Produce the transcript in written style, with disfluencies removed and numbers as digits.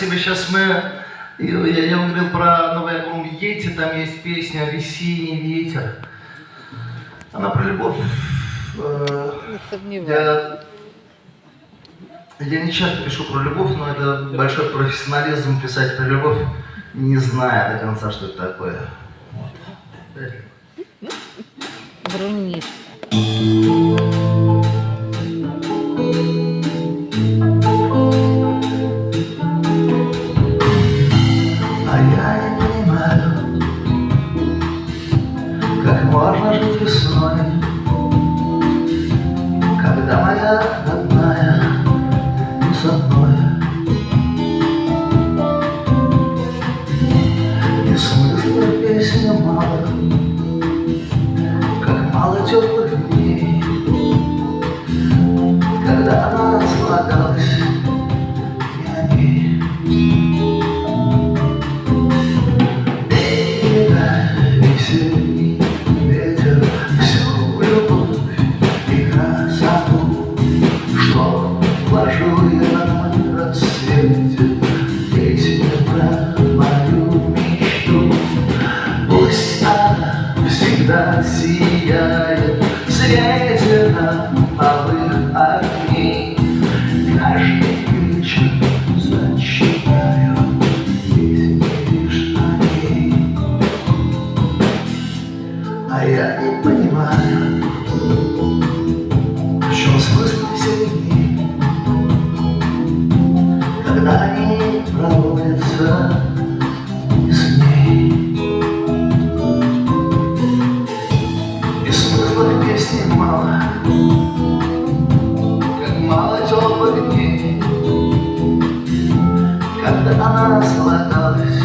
спасибо. Сейчас я вам говорил про новый альбом «Дети», там есть песня «Весенний ветер». Она про любовь. Я не часто пишу про любовь, но это большой профессионализм писать про любовь, не зная до конца, что это такое. Бронит. А я не понимаю, как можно жить весной, когда моя родная не со мной. И смысла песни мало, как мало теплых дней, когда она слагалась не о ней. Весенний ветер всю любовь и красоту, что вложил я на рассвете, песня про мою мечту. Пусть она всегда сияет в свете ламповых огней. Каждый вечер сочиняю песни лишь о ней. А я не понимаю, в чем смысл всех дней, когда они проводятся не с ней. И смысла в песне мало, как мало теплых дней, когда она слагалась